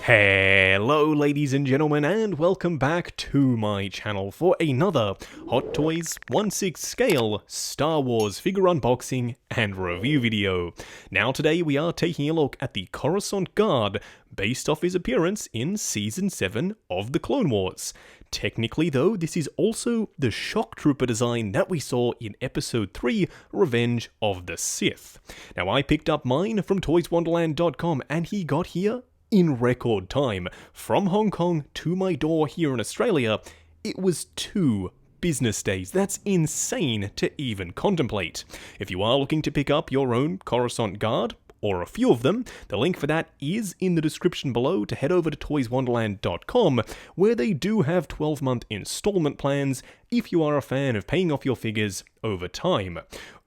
Hello ladies and gentlemen, and welcome back to my channel for another Hot Toys 1/6 scale Star Wars figure unboxing and review video. Now today we are taking a look at the Coruscant Guard based off his appearance in Season 7 of the Clone Wars. Technically though, this is also the Shock Trooper design that we saw in Episode 3, Revenge of the Sith. Now I picked up mine from toyswonderland.com and he got here in record time. From Hong Kong to my door here in Australia, it was 2 business days. That's insane to even contemplate. If you are looking to pick up your own Coruscant Guard, or a few of them, the link for that is in the description below to head over to toyswonderland.com, where they do have 12-month installment plans if you are a fan of paying off your figures over time.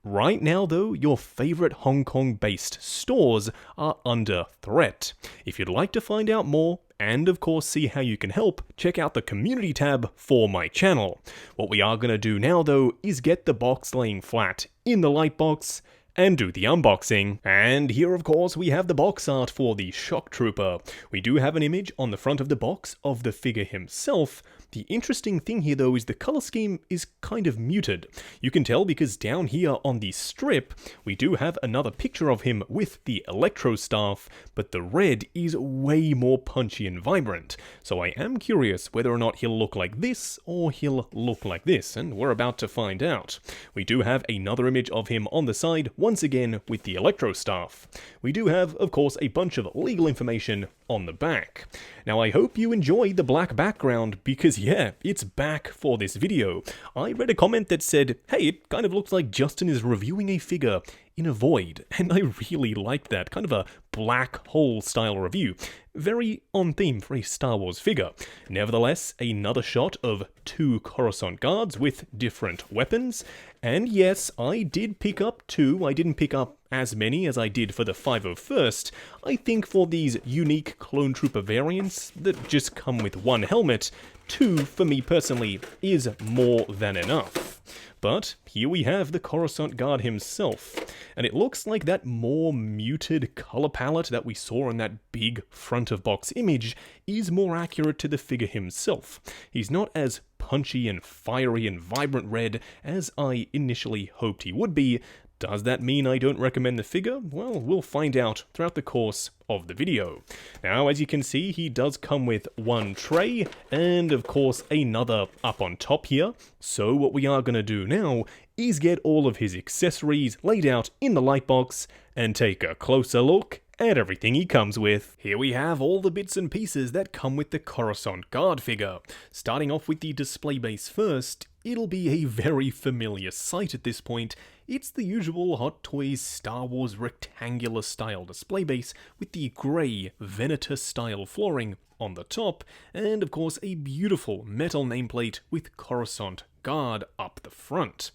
Right now though, your favourite Hong Kong-based stores are under threat. If you'd like to find out more, and of course see how you can help, check out the community tab for my channel. What we are going to do now though is get the box laying flat in the light box and do the unboxing. And here of course we have the box art for the Shock Trooper. We do have an image on the front of the box of the figure himself. The interesting thing here though is the color scheme is kind of muted. You can tell because down here on the strip we do have another picture of him with the electro staff, but the red is way more punchy and vibrant. So I am curious whether or not he'll look like this or he'll look like this, and we're about to find out. We do have another image of him on the side, once again with the electro staff. We do have, of course, a bunch of legal information on the back. Now I hope you enjoy the black background because yeah, it's back for this video. I read a comment that said, hey, it kind of looks like Justin is reviewing a figure in a void, and I really liked that, kind of a black hole style review. Very on theme for a Star Wars figure. Nevertheless, another shot of 2 Coruscant Guards with different weapons, and yes, I did pick up 2. I didn't pick up as many as I did for the 501st. I think for these unique Clone Trooper variants that just come with 1 helmet, 2 for me personally is more than enough. But here we have the Coruscant Guard himself, and it looks like that more muted color palette that we saw in that big front of box image is more accurate to the figure himself. He's not as punchy and fiery and vibrant red as I initially hoped he would be. Does that mean I don't recommend the figure? Well, we'll find out throughout the course of the video. Now, as you can see, he does come with 1 tray, and of course another up on top here. So what we are going to do now is get all of his accessories laid out in the light box and take a closer look at everything he comes with. Here we have all the bits and pieces that come with the Coruscant Guard figure. Starting off with the display base first, it'll be a very familiar sight at this point. It's the usual Hot Toys Star Wars rectangular style display base with the grey Venator style flooring on the top, and of course a beautiful metal nameplate with Coruscant Guard up the front.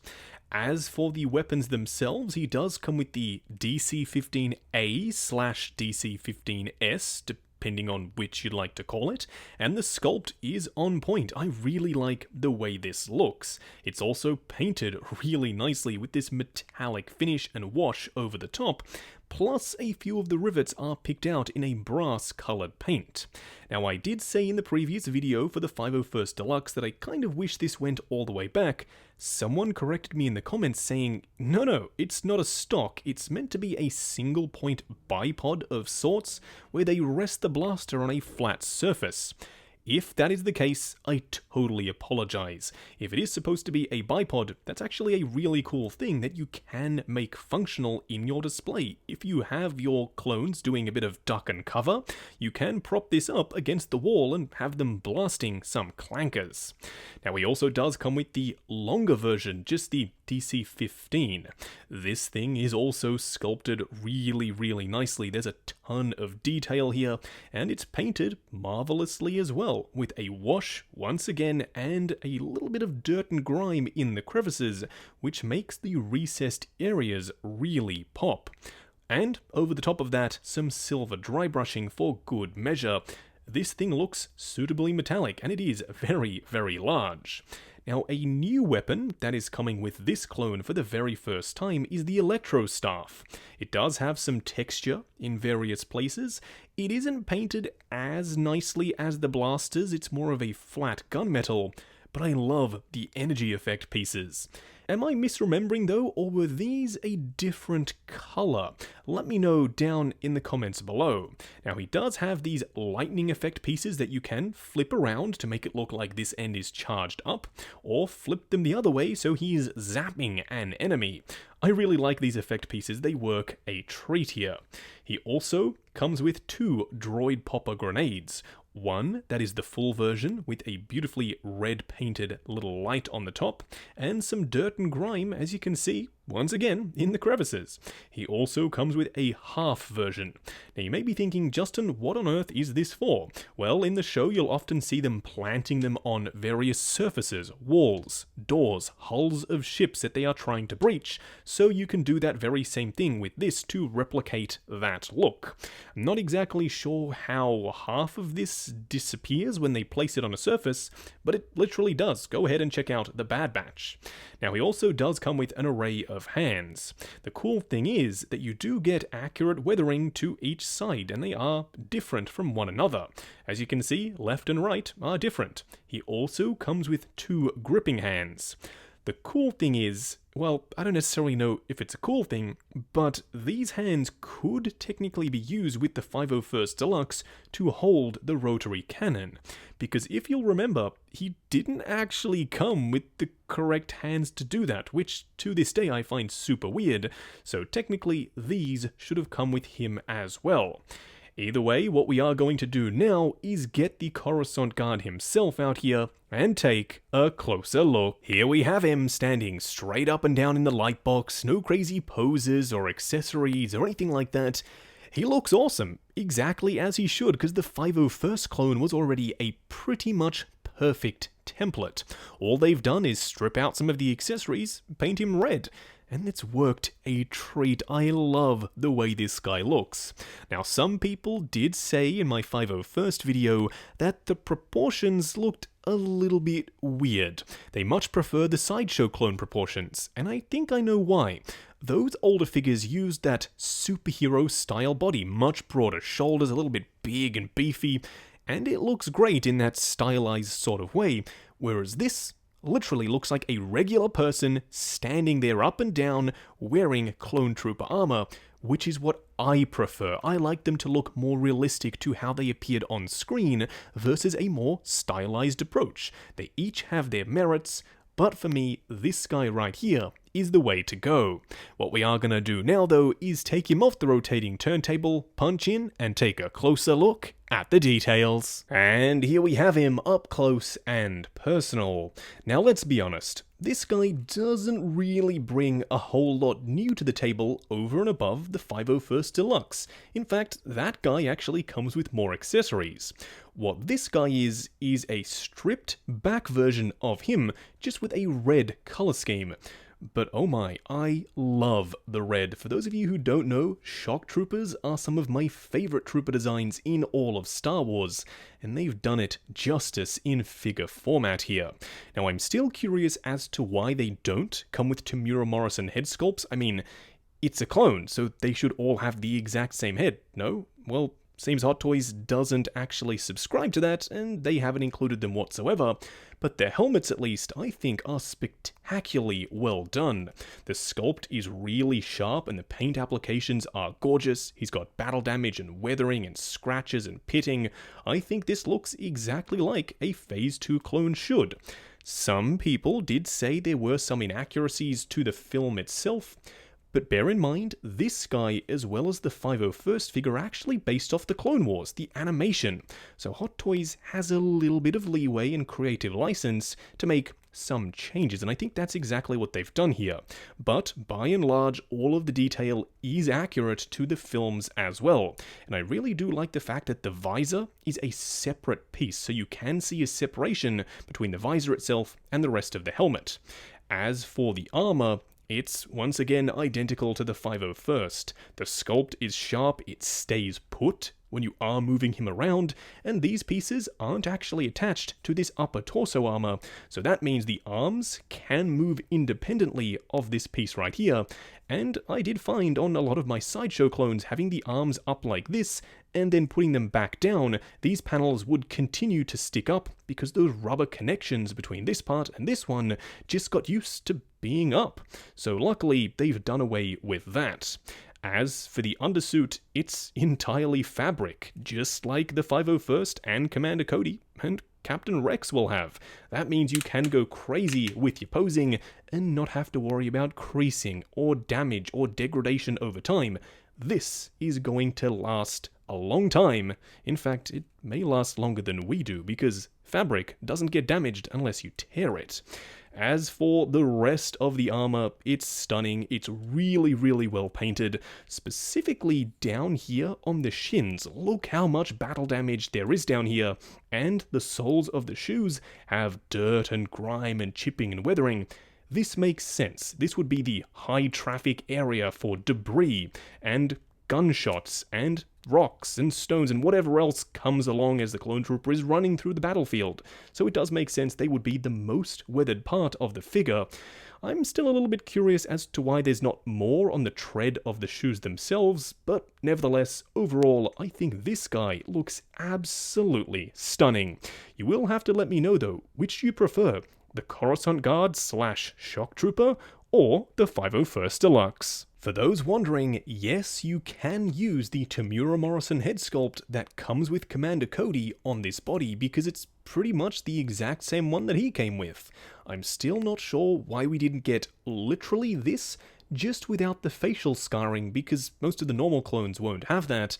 As for the weapons themselves, he does come with the DC-15A/DC-15S, depending on which you'd like to call it, and the sculpt is on point. I really like the way this looks. It's also painted really nicely with this metallic finish and wash over the top, plus a few of the rivets are picked out in a brass coloured paint. Now I did say in the previous video for the 501st Deluxe that I kind of wish this went all the way back. Someone corrected me in the comments saying, no, it's not a stock, it's meant to be a single point bipod of sorts where they rest the blaster on a flat surface. If that is the case, I totally apologize. If it is supposed to be a bipod, that's actually a really cool thing that you can make functional in your display. If you have your clones doing a bit of duck and cover, you can prop this up against the wall and have them blasting some clankers. Now he also does come with the longer version, just the DC-15. This thing is also sculpted really nicely. There's a ton of detail here, and it's painted marvelously as well, with a wash once again and a little bit of dirt and grime in the crevices, which makes the recessed areas really pop. And over the top of that, some silver dry brushing for good measure. This thing looks suitably metallic, and it is very large. Now, a new weapon that is coming with this clone for the very first time is the Electro Staff. It does have some texture in various places. It isn't painted as nicely as the blasters, it's more of a flat gunmetal, but I love the energy effect pieces. Am I misremembering though, or were these a different color? Let me know down in the comments below. Now he does have these lightning effect pieces that you can flip around to make it look like this end is charged up, or flip them the other way so he's zapping an enemy. I really like these effect pieces, they work a treat here. He also comes with 2 droid popper grenades. One that is the full version with a beautifully red painted little light on the top, and some dirt and grime, as you can see, once again, in the crevices. He also comes with a half version. Now you may be thinking, Justin, what on earth is this for? Well, in the show you'll often see them planting them on various surfaces, walls, doors, hulls of ships that they are trying to breach, so you can do that very same thing with this to replicate that look. I'm not exactly sure how half of this disappears when they place it on a surface, but it literally does. Go ahead and check out the Bad Batch. Now he also does come with an array of hands. The cool thing is that you do get accurate weathering to each side, and they are different from one another. As you can see, left and right are different. He also comes with 2 gripping hands. The cool thing is, well, I don't necessarily know if it's a cool thing, but these hands could technically be used with the 501st Deluxe to hold the rotary cannon. Because if you'll remember, he didn't actually come with the correct hands to do that, which to this day I find super weird, so technically these should have come with him as well. Either way, what we are going to do now is get the Coruscant Guard himself out here and take a closer look. Here we have him standing straight up and down in the light box, no crazy poses or accessories or anything like that. He looks awesome, exactly as he should, because the 501st clone was already a pretty much perfect template. All they've done is strip out some of the accessories, paint him red, and it's worked a treat. I love the way this guy looks. Now, some people did say in my 501st video that the proportions looked a little bit weird. They much prefer the Sideshow clone proportions, and I think I know why. Those older figures used that superhero style body, much broader shoulders, a little bit big and beefy, and it looks great in that stylized sort of way, whereas this literally looks like a regular person standing there up and down wearing clone trooper armor, which is what I prefer. I like them to look more realistic to how they appeared on screen versus a more stylized approach. They each have their merits, but for me, this guy right here is the way to go. What we are going to do now though is take him off the rotating turntable, punch in, and take a closer look at the details. And here we have him up close and personal. Now let's be honest, this guy doesn't really bring a whole lot new to the table over and above the 501st Deluxe. In fact, that guy actually comes with more accessories. What this guy is a stripped back version of him, just with a red color scheme. But oh my, I love the red. For those of you who don't know, shock troopers are some of my favorite trooper designs in all of Star Wars, and they've done it justice in figure format here. Now I'm still curious as to why they don't come with Tamura Morrison head sculpts. I mean, it's a clone, so they should all have the exact same head, no? Well, seems Hot Toys doesn't actually subscribe to that, and they haven't included them whatsoever, but their helmets at least, I think, are spectacularly well done. The sculpt is really sharp, and the paint applications are gorgeous. He's got battle damage and weathering and scratches and pitting. I think this looks exactly like a Phase 2 clone should. Some people did say there were some inaccuracies to the film itself, but bear in mind, this guy, as well as the 501st figure, are actually based off the Clone Wars, the animation. So Hot Toys has a little bit of leeway and creative license to make some changes, and I think that's exactly what they've done here. But by and large, all of the detail is accurate to the films as well. And I really do like the fact that the visor is a separate piece, so you can see a separation between the visor itself and the rest of the helmet. As for the armor, it's once again identical to the 501st. The sculpt is sharp, it stays put when you are moving him around, and these pieces aren't actually attached to this upper torso armor, so that means the arms can move independently of this piece right here, and I did find on a lot of my Sideshow clones having the arms up like this, and then putting them back down, these panels would continue to stick up because those rubber connections between this part and this one just got used to being up. So luckily, they've done away with that. As for the undersuit, it's entirely fabric, just like the 501st and Commander Cody and Captain Rex will have. That means you can go crazy with your posing and not have to worry about creasing or damage or degradation over time. This is going to last a long time. In fact, it may last longer than we do because fabric doesn't get damaged unless you tear it. As for the rest of the armor, it's stunning, it's really, really well painted, specifically down here on the shins. Look how much battle damage there is down here, and the soles of the shoes have dirt and grime and chipping and weathering. This makes sense. This would be the high traffic area for debris and gunshots and rocks and stones and whatever else comes along as the clone trooper is running through the battlefield. So it does make sense they would be the most weathered part of the figure. I'm still a little bit curious as to why there's not more on the tread of the shoes themselves, but nevertheless, overall, I think this guy looks absolutely stunning. You will have to let me know though, which do you prefer? The Coruscant Guard / Shock Trooper, or the 501st Deluxe? For those wondering, yes, you can use the Tamura Morrison head sculpt that comes with Commander Cody on this body because it's pretty much the exact same one that he came with. I'm still not sure why we didn't get literally this, just without the facial scarring, because most of the normal clones won't have that.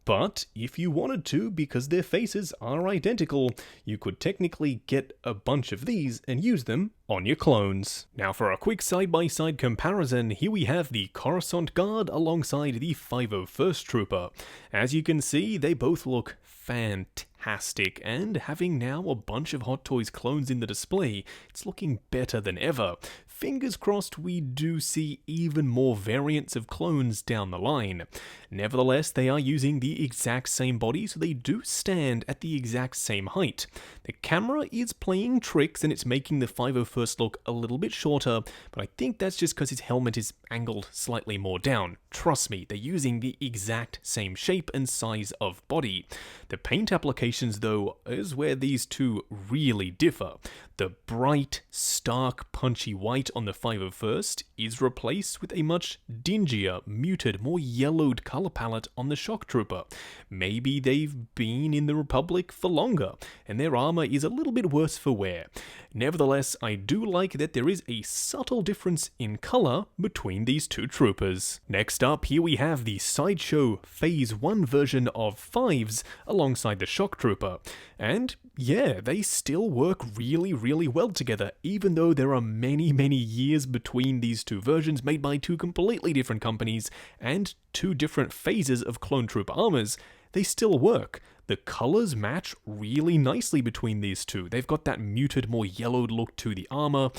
But if you wanted to, because their faces are identical, you could technically get a bunch of these and use them on your clones. Now for a quick side-by-side comparison, here we have the Coruscant Guard alongside the 501st Trooper. As you can see, they both look fantastic, and having now a bunch of Hot Toys clones in the display, it's looking better than ever. Fingers crossed we do see even more variants of clones down the line. Nevertheless, they are using the exact same body, so they do stand at the exact same height. The camera is playing tricks and it's making the 501st look a little bit shorter, but I think that's just because his helmet is angled slightly more down. Trust me, they're using the exact same shape and size of body. The paint applications, though, is where these two really differ. The bright, stark, punchy white on the 501st is replaced with a much dingier, muted, more yellowed color palette on the Shock Trooper. Maybe they've been in the Republic for longer, and their armor is a little bit worse for wear. Nevertheless, I do like that there is a subtle difference in color between these two troopers. Next up, here we have the Sideshow Phase 1 version of 5s alongside the Shock Trooper. And yeah, they still work really, really well together, even though there are many, many years between these two versions made by two completely different companies and two different phases of Clone Trooper armors. They still work. The colors match really nicely between these two. They've got that muted, more yellowed look to the armor,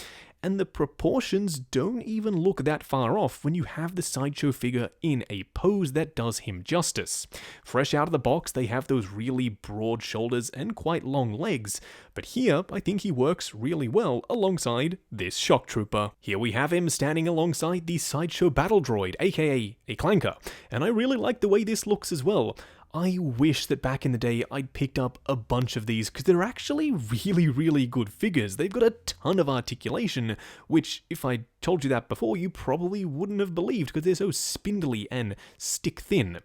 and the proportions don't even look that far off when you have the Sideshow figure in a pose that does him justice. Fresh out of the box, they have those really broad shoulders and quite long legs, but here I think he works really well alongside this Shock Trooper. Here we have him standing alongside the Sideshow Battle Droid, aka a Clanker, and I really like the way this looks as well. I wish that back in the day I'd picked up a bunch of these because they're actually really, really good figures. They've got a ton of articulation, which if I told you that before, you probably wouldn't have believed because they're so spindly and stick thin.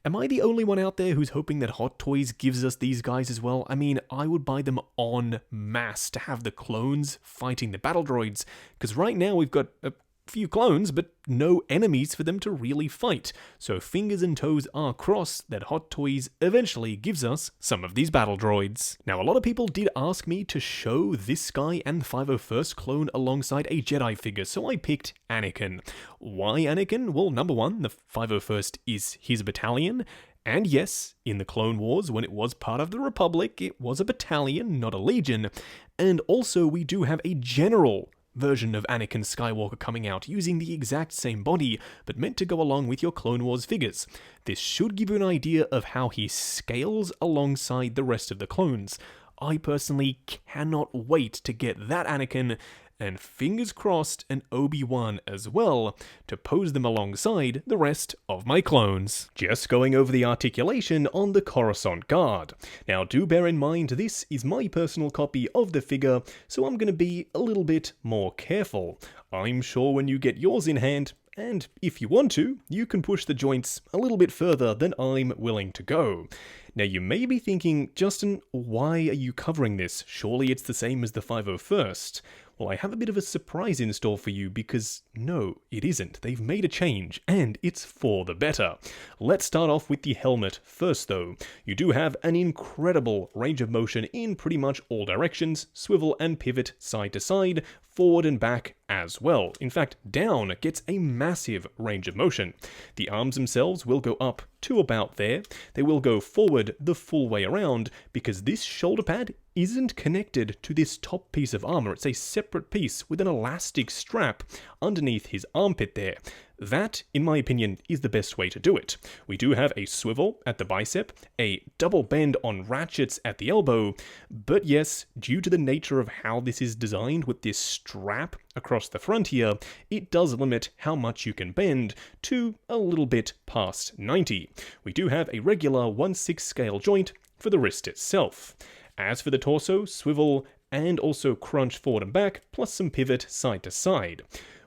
Am I the only one out there who's hoping that Hot Toys gives us these guys as well? I mean, I would buy them en masse to have the clones fighting the battle droids, because right now we've got a few clones, but no enemies for them to really fight. So fingers and toes are crossed that Hot Toys eventually gives us some of these battle droids. Now, a lot of people did ask me to show this guy and the 501st clone alongside a Jedi figure, so I picked Anakin. Why Anakin? Well, number one, the 501st is his battalion. And yes, in the Clone Wars, when it was part of the Republic, it was a battalion, not a legion. And also, we do have a general version of Anakin Skywalker coming out using the exact same body, but meant to go along with your Clone Wars figures. This should give you an idea of how he scales alongside the rest of the clones. I personally cannot wait to get that Anakin, and fingers crossed an Obi-Wan as well, to pose them alongside the rest of my clones. Just going over the articulation on the Coruscant Guard. Now do bear in mind this is my personal copy of the figure, so I'm going to be a little bit more careful. I'm sure when you get yours in hand, and if you want to, you can push the joints a little bit further than I'm willing to go. Now you may be thinking, Justin, why are you covering this? Surely it's the same as the 501st. Well, I have a bit of a surprise in store for you because no, it isn't. They've made a change and it's for the better. Let's start off with the helmet first though. You do have an incredible range of motion in pretty much all directions, swivel and pivot side to side, forward and back as well. In fact, down gets a massive range of motion. The arms themselves will go up to about there. They will go forward the full way around because this shoulder pad isn't connected to this top piece of armor. It's a separate piece with an elastic strap underneath his armpit there. That, in my opinion, is the best way to do it. We do have a swivel at the bicep, a double bend on ratchets at the elbow, but yes, due to the nature of how this is designed with this strap across the front here, it does limit how much you can bend to a little bit past 90. We do have a regular 1/6 scale joint for the wrist itself. As for the torso, swivel and also crunch forward and back, plus some pivot side to side.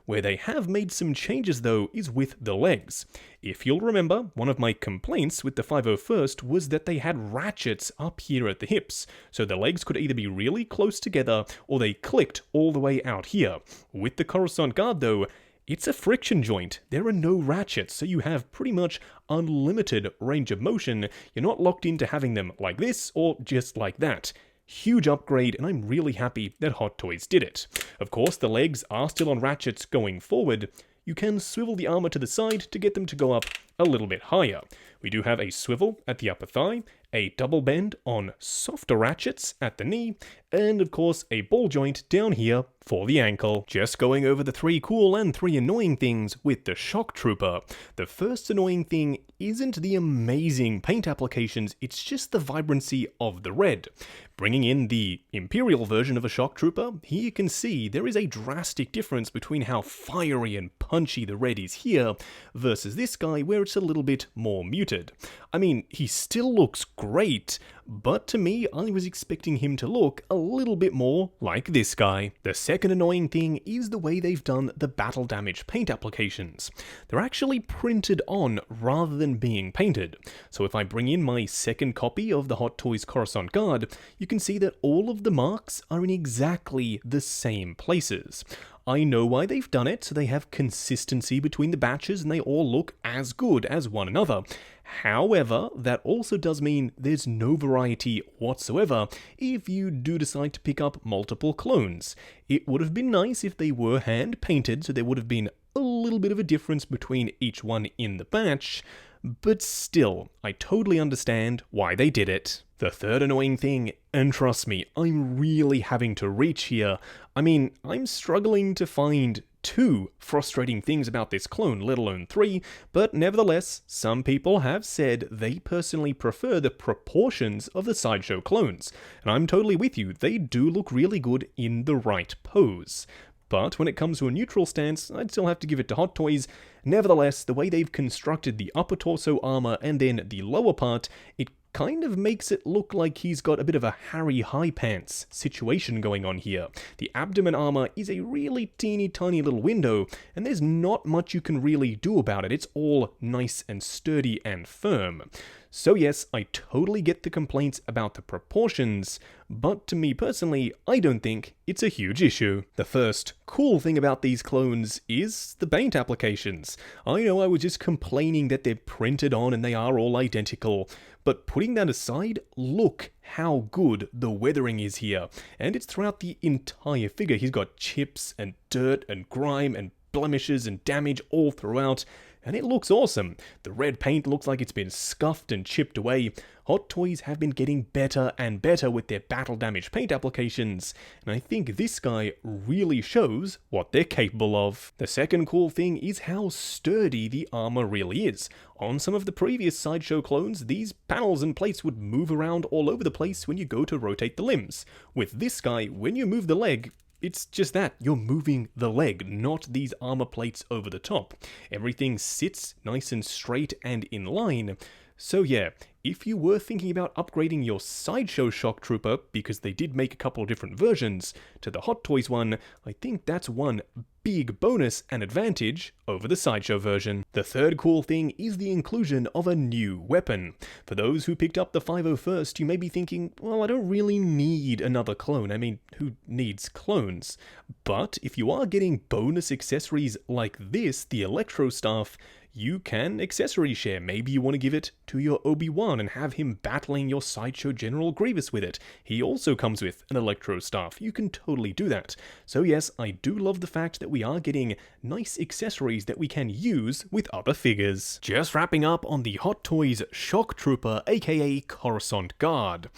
Where they have made some changes though is with the legs. If you'll remember, one of my complaints with the 501st was that they had ratchets up here at the hips, so the legs could either be really close together or they clicked all the way out here. With the Coruscant Guard though, it's a friction joint. There are no ratchets, so you have pretty much unlimited range of motion. You're not locked into having them like this or just like that. Huge upgrade, and I'm really happy that Hot Toys did it. Of course, the legs are still on ratchets going forward. You can swivel the armor to the side to get them to go up a little bit higher. We do have a swivel at the upper thigh, a double bend on softer ratchets at the knee, and of course a ball joint down here for the ankle. Just going over the 3 cool and 3 annoying things with the Shock Trooper. The first annoying thing isn't the amazing paint applications, it's just the vibrancy of the red. Bringing in the Imperial version of a Shock Trooper, here you can see there is a drastic difference between how fiery and punchy the red is here versus this guy where it's a little bit more muted. I mean, he still looks great, but to me, I was expecting him to look a little bit more like this guy. The second annoying thing is the way they've done the battle damage paint applications. They're actually printed on rather than being painted. So if I bring in my second copy of the Hot Toys Coruscant Guard, you can see that all of the marks are in exactly the same places. I know why they've done it, so they have consistency between the batches and they all look as good as one another. However, that also does mean there's no variety whatsoever if you do decide to pick up multiple clones. It would have been nice if they were hand painted, so there would have been a little bit of a difference between each one in the batch, but still, I totally understand why they did it. The third annoying thing, and trust me, I'm really having to reach here. I mean, I'm struggling to find 2 frustrating things about this clone, let alone 3, but nevertheless, some people have said they personally prefer the proportions of the Sideshow clones, and I'm totally with you, they do look really good in the right pose. But when it comes to a neutral stance, I'd still have to give it to Hot Toys. Nevertheless, the way they've constructed the upper torso armor and then the lower part, it kind of makes it look like he's got a bit of a Harry High Pants situation going on here. The abdomen armor is a really teeny tiny little window, and there's not much you can really do about it. It's all nice and sturdy and firm. So yes, I totally get the complaints about the proportions, but to me personally, I don't think it's a huge issue. The first cool thing about these clones is the paint applications. I know I was just complaining that they're printed on and they are all identical, but putting that aside, look how good the weathering is here. And it's throughout the entire figure. He's got chips and dirt and grime and blemishes and damage all throughout. and it looks awesome. The red paint looks like it's been scuffed and chipped away. Hot Toys have been getting better and better with their battle damage paint applications, and I think this guy really shows what they're capable of. The second cool thing is how sturdy the armor really is. On some of the previous Sideshow clones, these panels and plates would move around all over the place when you go to rotate the limbs. With this guy, when you move the leg, it's just that, you're moving the leg, not these armor plates over the top. Everything sits nice and straight and in line. So yeah, if you were thinking about upgrading your Sideshow Shock Trooper, because they did make a couple of different versions, to the Hot Toys one, I think that's one big bonus and advantage over the Sideshow version. The third cool thing is the inclusion of a new weapon. For those who picked up the 501st, you may be thinking, well, I don't really need another clone. I mean, who needs clones? But if you are getting bonus accessories like this, the Electro Staff, you can accessory share. Maybe you want to give it to your Obi-Wan and have him battling your Sideshow General Grievous with it. He also comes with an Electro Staff. You can totally do that. So yes, I do love the fact that we are getting nice accessories that we can use with other figures. Just wrapping up on the Hot Toys Shock Trooper, aka Coruscant Guard.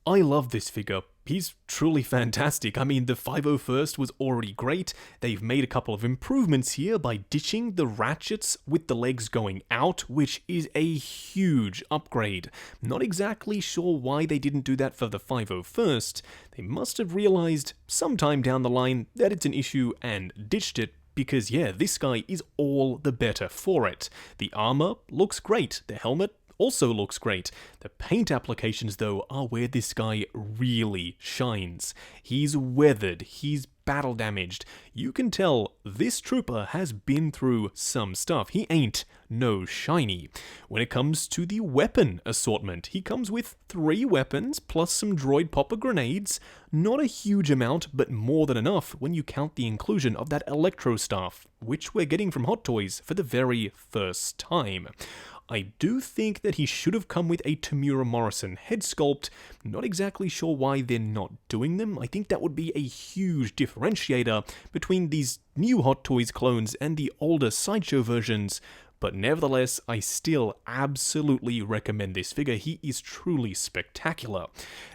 I love this figure. He's truly fantastic. I mean, the 501st was already great. They've made a couple of improvements here by ditching the ratchets with the legs going out, which is a huge upgrade. Not exactly sure why they didn't do that for the 501st. They must have realized sometime down the line that it's an issue and ditched it. Because yeah, this guy is all the better for it. The armor looks great. The helmet also looks great. The paint applications, though, are where this guy really shines. He's weathered, he's battle damaged. You can tell this trooper has been through some stuff. He ain't no shiny. When it comes to the weapon assortment, he comes with 3 weapons plus some droid popper grenades. Not a huge amount, but more than enough when you count the inclusion of that Electro Staff, which we're getting from Hot Toys for the very first time. I do think that he should have come with a Tamura Morrison head sculpt. Not exactly sure why they're not doing them. I think that would be a huge differentiator between these new Hot Toys clones and the older Sideshow versions. But nevertheless, I still absolutely recommend this figure. He is truly spectacular.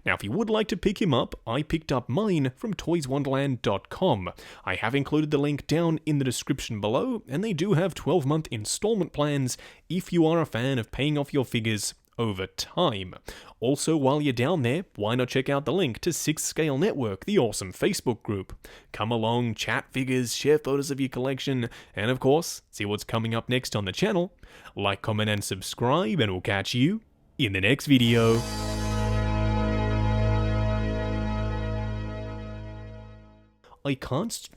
Now, if you would like to pick him up, I picked up mine from toyswonderland.com. I have included the link down in the description below, and they do have 12-month installment plans if you are a fan of paying off your figures over time. Also, while you're down there, why not check out the link to 6th Scale Network, the awesome Facebook group. Come along, chat figures, share photos of your collection, and of course, see what's coming up next on the channel. Like, comment, and subscribe, and we'll catch you in the next video. I can't